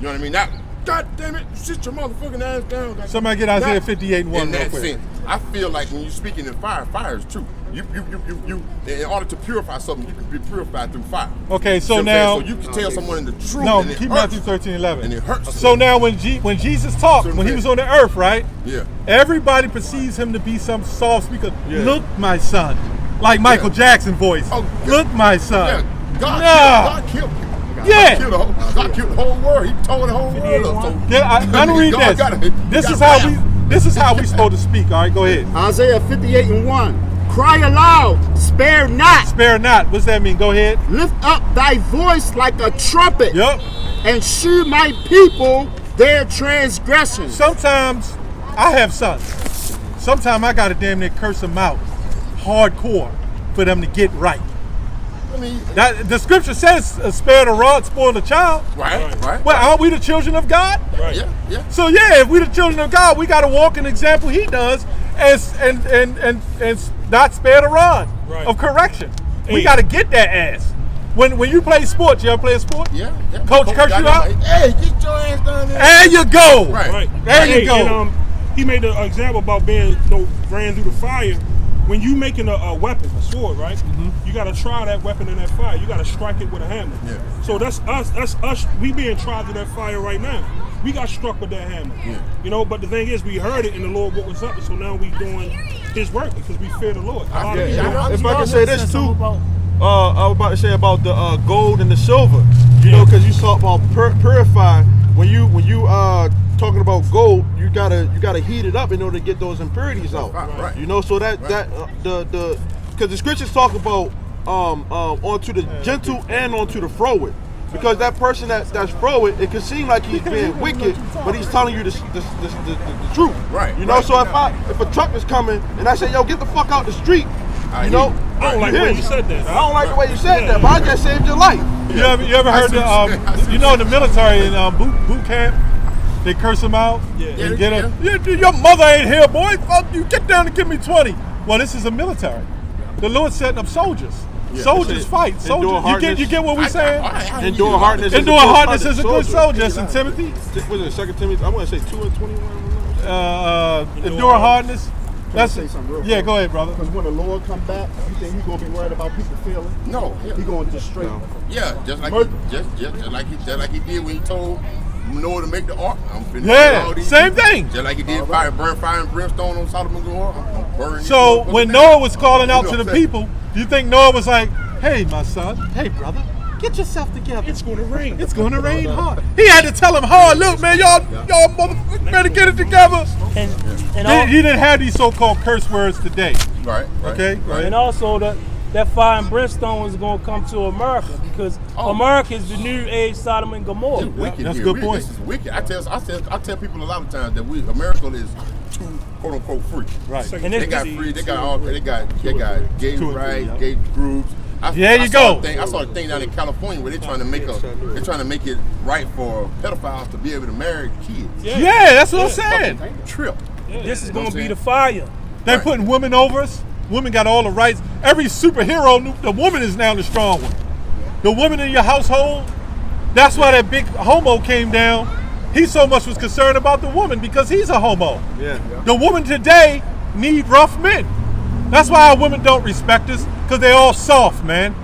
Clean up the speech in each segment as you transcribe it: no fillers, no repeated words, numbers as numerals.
You know what I mean? Not, God damn it, sit your motherfucking ass down. God. Somebody get Isaiah 58:1 In that real quick. sense, I feel like when you're speaking in fire, fire is true. You, in order to purify something, you can be purified through fire. Okay, so You know now. so you can tell someone the truth. No, and it keep hurts. Matthew 13:11. And it hurts. So now when Jesus talked, when he was on the earth, right? Yeah. Everybody perceives him to be some soft speaker. Yeah. Look, my son. Like Michael Jackson voice. Oh, look, my son. Yeah. God killed people. Yeah. God killed the whole world. He tore the whole world up. So Yeah, I'm gonna read this. This is how we supposed to speak. All right, go ahead. Isaiah 58:1. Cry aloud, spare not. Spare not. What's that mean? Go ahead. Lift up thy voice like a trumpet. Yep. And shew my people their transgressions. Sometimes I have sons. Sometimes I gotta damn near curse them out hardcore for them to get right. I mean, That, the scripture says, spare the rod, spoil the child. right. Well, aren't we the children of God? Right. Yeah. So yeah, if we the children of God, we got to walk an example He does, and not spare the rod of correction. We Hey. got to get that ass. When you play sports, you ever play a sport? Yeah. Coach curse you out? Hey, get your ass down there. There you go. Right. There you go. And, he made an example about being ran through the fire. When you making a weapon, a sword, right? You got to try that weapon in that fire. You got to strike it with a hammer. Yeah. So that's us. That's us. We being tried through that fire right now. We got struck with that hammer. Yeah. But the thing is, we heard it and the Lord woke us up. And so now we doing His work because we fear the Lord. If I can say this too, I was about to say about the gold and the silver. You know, because you talk about purify. When you talking about gold, you gotta heat it up in order to get those impurities out. Right. You know, so because the scriptures talk about onto the gentle and onto the froward. Because that person that's froward, it can seem like he's being wicked, but he's telling you the truth. Right. You know, so if a truck is coming and I say, yo, get the fuck out the street, you know, I don't like the way you said that. I don't like the way you said that, but I just saved your life. You ever heard in the military in boot camp, they curse them out and get them. Your mother ain't here, boy. Fuck you. Get down and give me 20. Well, this is a military. The Lord's setting up soldiers. Yeah. Soldiers fight. Soldiers. You get what we're saying? Endure hardness. Endure hardness is a good soldier. That's in Timothy. Was it 2 Timothy? I want to say 2:21. Endure hardness. That's say something real yeah. quick? Go ahead, brother. Because when the Lord come back, you think He's gonna be worried about people feeling? No. He going to straight. Yeah, just like he did when he told Noah to make the ark. I'm finna Yeah, all these same people. thing. Just like he did burn fire and brimstone on Sodom and Gomorrah. I'm burning So these when motherfuckers Noah down. was calling out You to know the what I'm people, do you think Noah was like, "Hey, my son. Hey, brother. Get yourself together. It's going to rain. It's going to rain hard." He had to tell him hard. Look, man, y'all motherfuckers better get it together. And He didn't have these so-called curse words today. Right. Okay. Right. And also that fire and brimstone is going to come to America because America is the new age Sodom and Gomorrah. It's wicked That's a here. good point. This is wicked. I tell people a lot of times that America is too quote unquote free. Right. And They got free. They got gay Two and rights, three, gay groups. There you go. I saw a thing down in California where they're trying to make it right for pedophiles to be able to marry kids. Yeah, that's what I'm saying. Trip. This is going to be the fire. They putting women over us. Women got all the rights. Every superhero knew the woman is now the strong one. The woman in your household. That's why that big homo came down. He so much was concerned about the woman because he's a homo. Yeah. The woman today need rough men. That's why our women don't respect us, because they all soft, man.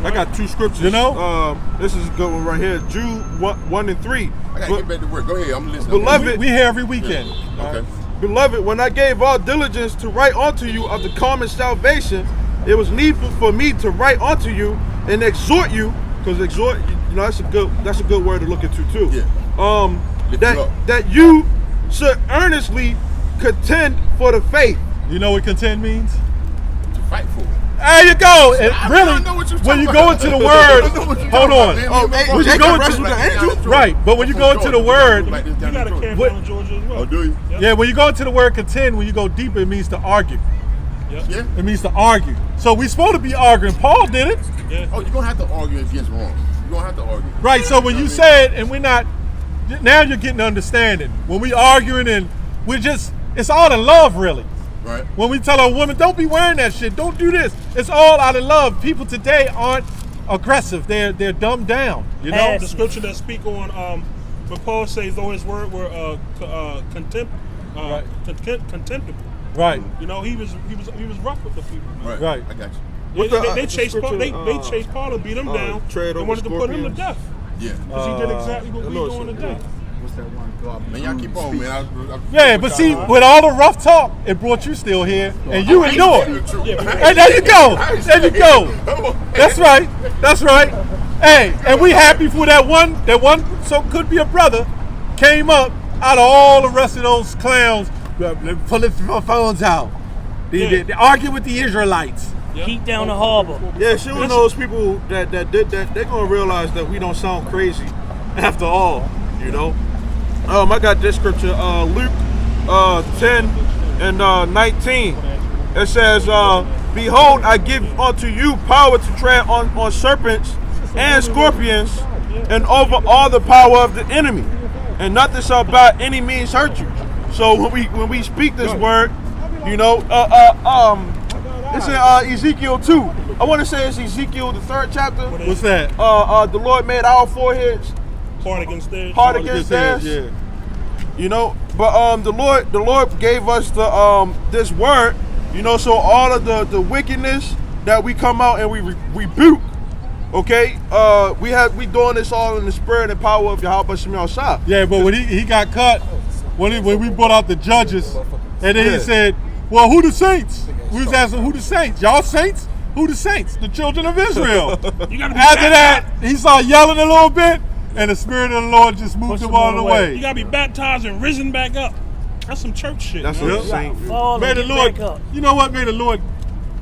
I got 2 scriptures. You know? This is a good one right here. Jude 1 and 3. I gotta get back to work. Go ahead. I'm listening. Beloved, We here every weekend. Okay. Beloved, when I gave all diligence to write unto you of the common salvation, it was needful for me to write unto you and exhort you, because exhort, that's a good word to look into too. Yeah. That you should earnestly contend for the faith. You know what contend means? To fight for it. There you go. It I really, don't know what you're when you talking go about. into the I word, don't know what you're hold talking on. about, man. When you go into the angel, Right, but when you go into the word, You got a camp What- down in Georgia as well. Oh, do you? yeah, when you go into the word contend, when you go deeper, it means to argue. Yeah. It means to argue. So we supposed to be arguing. Paul did it. Oh, you're gonna have to argue against wrong. You're gonna have to argue. Right, so when you say it and we're not, now you're getting understanding. When we arguing and we're just, it's all in love really. Right. When we tell a woman, don't be wearing that shit, don't do this, it's all out of love. People today aren't aggressive, they're dumbed down, you know? The scripture that speak on But Paul says, though his word were contemptible. Right. You know, he was rough with the people. Man. Right. I got you. They chased Paul. They chased Paul and beat him down. And wanted to put him to death Yeah. because he did exactly what we doing today. Man, y'all keep on, man. Yeah, but see, with all the rough talk, it brought you still here, and you endured. Hey, there you go. There you go. That's right. That's right. Hey, and we happy for that one. So could be a brother came up out of all the rest of those clowns, pulling phones out. They argue with the Israelites. Keep down the harbor. Yeah, shooting those people that did that, they're gonna realize that we don't sound crazy after all, you know. I got this scripture, Luke 10 and 19. It says, "Behold, I give unto you power to tread on serpents and scorpions, and over all the power of the enemy, and nothing shall by any means hurt you." So when we speak this word, you know, it's in Ezekiel 2. I want to say it's Ezekiel the 3rd chapter. What's that? The Lord made our foreheads Hard against theirs. hard against theirs. Yeah. You know, but the Lord gave us the this word, you know, so all of the wickedness that we come out and we rebuke, okay, we doing this all in the spirit and power of Yahweh Shemel Shah. Yeah, but when he got cut, when we brought out the judges, and then he Yeah. said, "Well, who the saints?" We was asking, "Who the saints? Y'all saints? Who the saints? The children of Israel." You gotta be After that, baptized. he started yelling a little bit, and the Spirit of the Lord just moved him on the You way. gotta be baptized and risen back up. That's some church shit. That's man. what I'm saying. Fall May and the get Lord, back up. you know what? May the Lord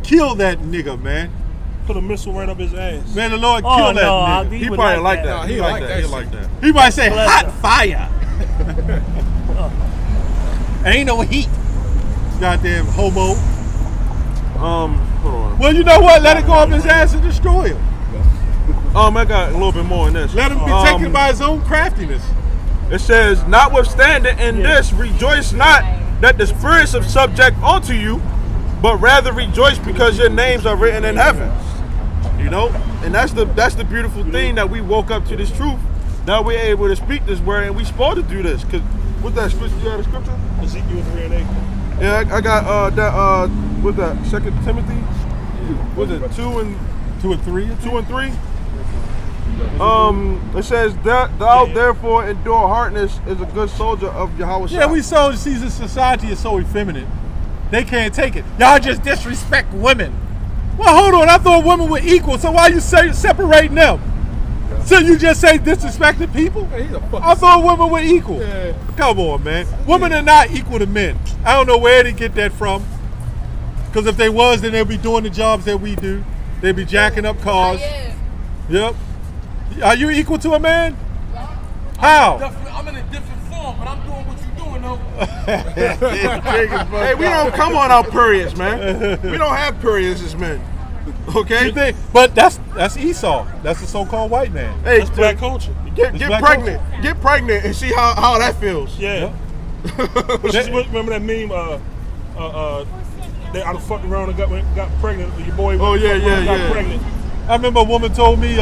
kill that nigga, man. Put a missile right up his ass. May the Lord Oh kill that no, nigga. He would probably like that. Nah, He like that. He like that. He might say Bless hot him. fire. Ain't no heat. Goddamn homo. Hold on. Well, you know what? Let it go up his ass and destroy him. I got a little bit more in this. Let him be taken by his own craftiness. It says, "Notwithstanding in this, rejoice not that the spirits are subject unto you, but rather rejoice because your names are written in heaven." You know, and that's the beautiful thing that we woke up to this truth. Now we're able to speak this word, and we supposed to do this. Cause what's that scripture? You got a scripture? Ezekiel 3 and 8. Yeah, I got that. What's that? 2 Timothy. Was it 2 and 3. 2 and 3? It says that thou therefore endure hardness as a good soldier of Yahweh. Yeah, we saw Caesar society is so effeminate. They can't take it. Y'all just disrespect women. Well, hold on. I thought women were equal. So why you separating them? So you just say disrespecting people? I thought women were equal. Yeah. Come on, man. Women are not equal to men. I don't know where they get that from. Because if they was, then they'd be doing the jobs that we do. They'd be jacking up cars. Yep. Are you equal to a man? How? I'm in a different form, but I'm doing what you're doing, though. Hey, we don't come on our periods, man. We don't have periods as men. Okay? You think? But that's Esau. That's the so-called white man. Hey, That's black culture. get black pregnant. Get pregnant and see how that feels. Yeah. Remember that meme? They I fucked around and got pregnant. Your boy. Oh, yeah, fucked around and yeah. Got pregnant. I remember a woman told me,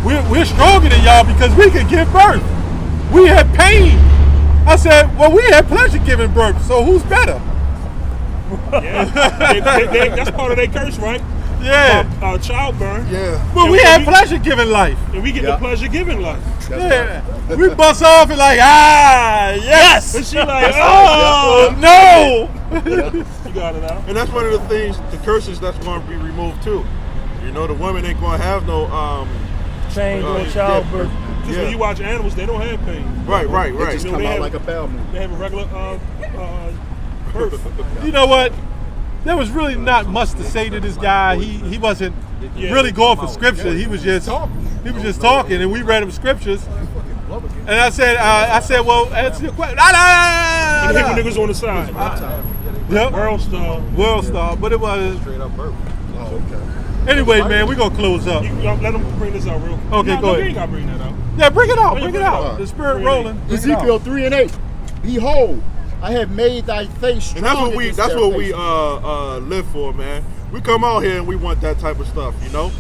we're stronger than y'all because we can give birth. We had pain. I said, well, we had pleasure giving birth, so who's better? Yeah. That's part of their curse, right? Yeah. Childbirth. Yeah. But we had pleasure giving life. And we get the pleasure giving life. Yeah. We bust off and like, yes. And she like, No. You got it out. And that's one of the things, the curses that's going to be removed too. You know, the women ain't going to have no Change on childbirth. Because Yeah. when you watch animals, they don't have pain. Right. It just You know, come they out have- like a bell move. They have a regular birth. You know what? There was really not much to say to this guy. He wasn't really going for scripture. He was just talking, and we read him scriptures. And I said, well, answer your question. And hit with niggas on the side. Yep. World star. World star, but it was. Straight up birth. Oh, okay. Anyway, man, we're going to close up. You let them bring this out real quick. Okay, No, go ahead. You ain't got to bring that out. Yeah, bring it out. Yeah, Bring it bring it out. out. The spirit Bring it rolling. Bring it Ezekiel out. 3 and 8. Behold, I have made thy face strong. And that's what we against their faces. live for, man. We come out here and we want that type of stuff, you know?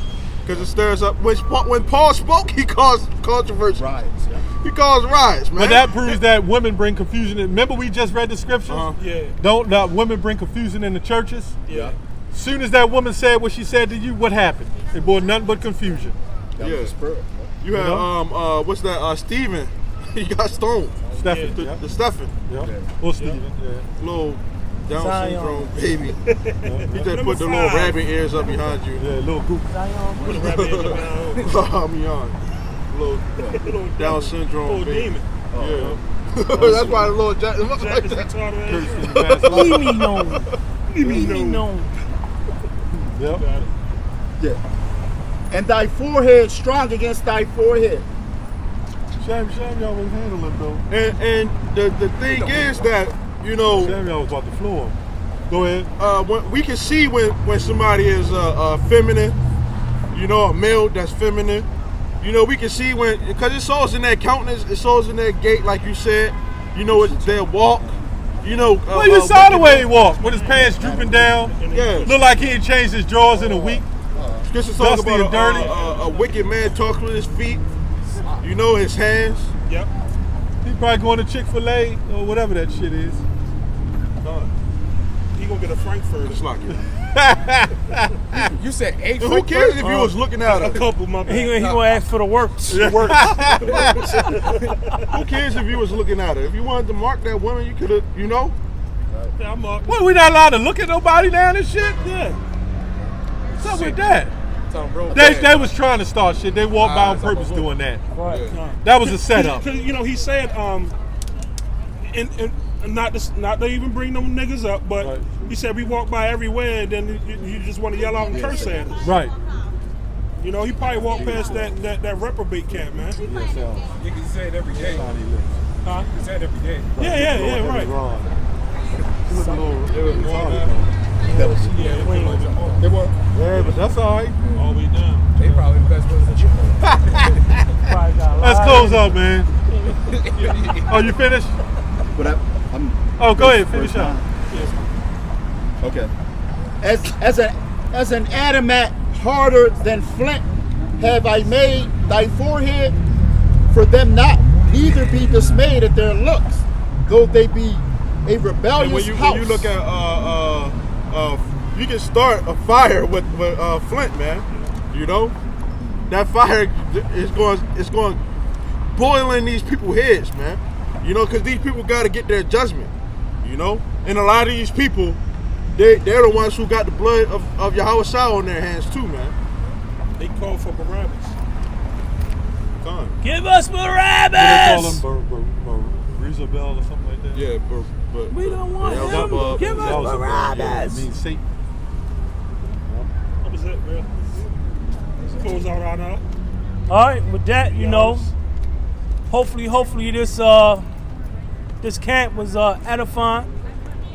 Because it stirs up. When Paul spoke, he caused controversy. Right. Yeah. He caused riots, man. But that proves that women bring confusion. Remember, we just read the scriptures. Yeah. Don't women bring confusion in the churches? Yeah. Soon as that woman said what she said to you, what happened? It brought nothing but confusion. That was a spirit. You had what's that? Stephen. He got stoned. Stephen. The Stephen. Yeah. Or Stephen. Yeah. Little Down Zion. syndrome baby. You just put the Number little 5. rabbit ears up behind you. Yeah, little goop. Put a rabbit in the mouth. I'm young. Little Little Down syndrome Little baby. demon. Yeah. That's why the little Jack looks Jack like is that. retarded. Leave me alone. Leave me alone. Yep. Got it. Yeah. And thy forehead strong against thy forehead. Shame y'all was handling though. And the thing is that, you know, Shame y'all was about to floor him. Go ahead. when we can see when somebody is feminine, you know, a male that's feminine. You know, we can see when, because it shows in their countenance, it shows in their gait, like you said. You know, it's their walk. You know, Well, you saw the way he walked, with his pants drooping down. Yeah. Looked like he had changed his drawers in a week. This is talking Dusty about and dirty. a wicked man talks with his feet. You know, his hands. Yep. He probably going to Chick-fil-A or whatever that shit is. He gonna get a Frankfurt. It's like it. You said 8 Who cares if you was looking at A her? couple, my He bad. gonna ask for the works. Who cares if you was looking at her? If you wanted to mark that woman, you could have, you know. Yeah, I'm up. What, we not allowed to look at nobody now and shit? Yeah. What's up with that? Something real They bad. was trying to start shit. They walked by on that's purpose what- doing that. Right. That was a setup. Because you know he said and not to even bring them niggas up, but Right. he said we walk by everywhere and then you just want to yell out and curse at us. Right. You know, he probably walked past that reprobate cat, man. You can say it every day. Huh? You say it every day. Yeah, right. They were. Yeah, but that's all right. All the way down. They probably the best ones in the Let's close up, man. Oh, you finished? But I'm Oh, go ahead. Finish up. okay. As an adamant harder than flint have I made thy forehead, for them not neither be dismayed at their looks, though they be a And rebellious when you look at you can start a fire with flint, man. You know, that fire is going boiling these people's heads, man. You know, because these people got to get their judgment. You know, and a lot of these people, they're the ones who got the blood of Yahweh on their hands too, man. They called for Barabbas. Come. Give us They call Barabbas. him Rizabel or something like that. Yeah, but We don't want him. Beelzebub. Give us Beelzebub, yeah, Barabbas. it means Satan. That was it, man. Let's close out our now. All right, with that, you know, hopefully this camp was edifying.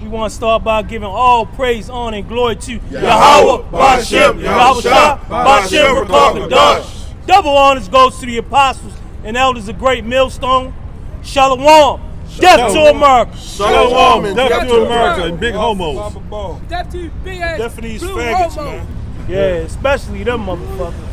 We want to start by giving all praise, honor, and glory to Yahweh, Ba'ashem, Yahweh Shah, Ba'ashem, Rakam, Kadash. Double honors goes to the apostles and elders of Great Millstone. Shalom. Death to America. Shalom and Death death to to America and big homos. Baba Ball. Death to big ass Death for these blue faggots, homo. man. Yeah, especially them motherfuckers.